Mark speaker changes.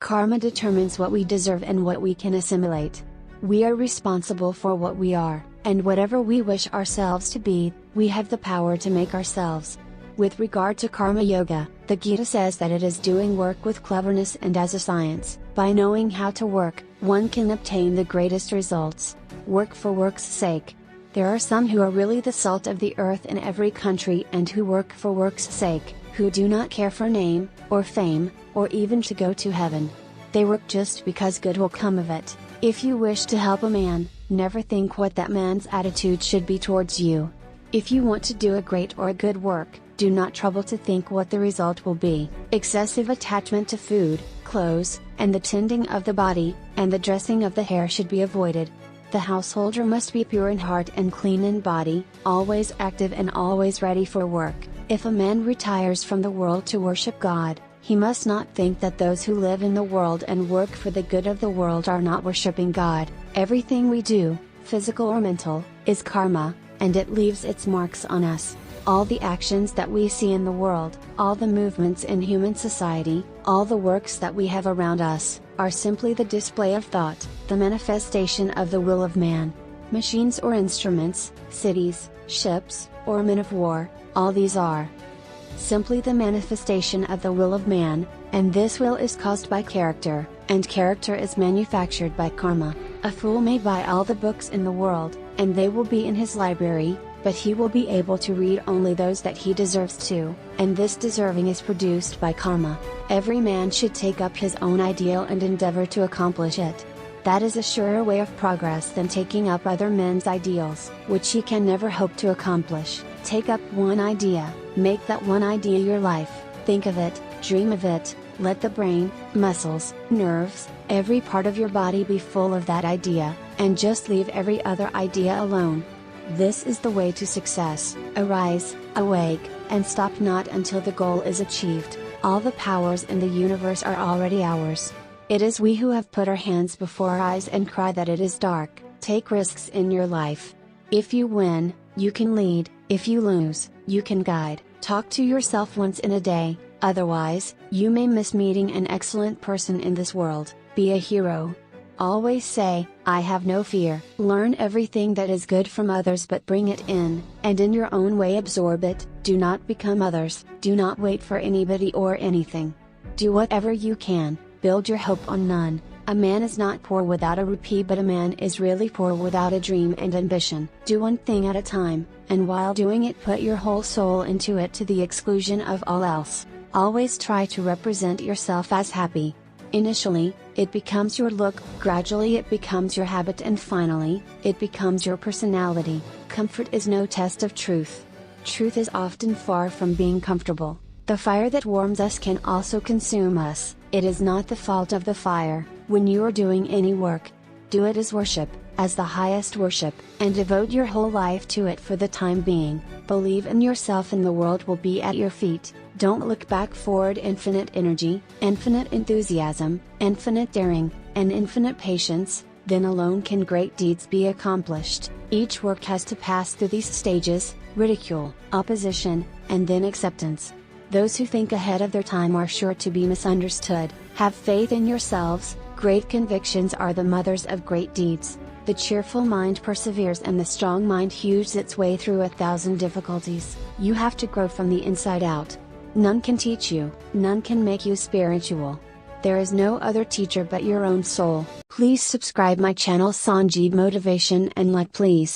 Speaker 1: Karma determines what we deserve and what we can assimilate. We are responsible for what we are, and whatever we wish ourselves to be, we have the power to make ourselves. With regard to Karma Yoga, the Gita says that it is doing work with cleverness and as a science. By knowing how to work, one can obtain the greatest results. Work for work's sake. There are some who are really the salt of the earth in every country and who work for work's sake, who do not care for name, or fame, or even to go to heaven. They work just because good will come of it. If you wish to help a man, never think what that man's attitude should be towards you. If you want to do a great or a good work, do not trouble to think what the result will be. Excessive attachment to food, clothes, and the tending of the body, and the dressing of the hair should be avoided. The householder must be pure in heart and clean in body, always active and always ready for work. If a man retires from the world to worship God, he must not think that those who live in the world and work for the good of the world are not worshiping God. Everything we do, physical or mental, is karma, and it leaves its marks on us. All the actions that we see in the world, all the movements in human society, all the works that we have around us, are simply the display of thought, the manifestation of the will of man. Machines or instruments, cities, ships, or men of war, all these are simply the manifestation of the will of man, and this will is caused by character, and character is manufactured by karma. A fool may buy all the books in the world, and they will be in his library, but he will be able to read only those that he deserves to, and this deserving is produced by karma. Every man should take up his own ideal and endeavor to accomplish it. That is a surer way of progress than taking up other men's ideals, which he can never hope to accomplish. Take up one idea, make that one idea your life, think of it, dream of it, let the brain, muscles, nerves, every part of your body be full of that idea, and just leave every other idea alone. This is the way to success. Arise, awake, and stop not until the goal is achieved. All the powers in the universe are already ours. It is we who have put our hands before our eyes and cry that it is dark. Take risks in your life. If you win, you can lead. If you lose, you can guide. Talk to yourself once in a day, otherwise, you may miss meeting an excellent person in this world. Be a hero. Always say, I have no fear. Learn everything that is good from others but bring it in, and in your own way absorb it. Do not become others. Do not wait for anybody or anything. Do whatever you can, build your hope on none. A man is not poor without a rupee, but a man is really poor without a dream and ambition. Do one thing at a time, and while doing it put your whole soul into it to the exclusion of all else. Always try to represent yourself as happy. Initially, it becomes your look, gradually it becomes your habit, and finally, it becomes your personality. Comfort is no test of truth. Truth is often far from being comfortable. The fire that warms us can also consume us. It is not the fault of the fire. When you are doing any work, do it as worship, as the highest worship, and devote your whole life to it for the time being. Believe in yourself and the world will be at your feet. Don't look back, forward. Infinite energy, infinite enthusiasm, infinite daring, and infinite patience, then alone can great deeds be accomplished. Each work has to pass through these stages: ridicule, opposition, and then acceptance. Those who think ahead of their time are sure to be misunderstood. Have faith in yourselves. Great convictions are the mothers of great deeds. The cheerful mind perseveres and the strong mind hews its way through 1,000 difficulties. You have to grow from the inside out. None can teach you, none can make you spiritual. There is no other teacher but your own soul. Please subscribe my channel Sanjib Motivation and like please.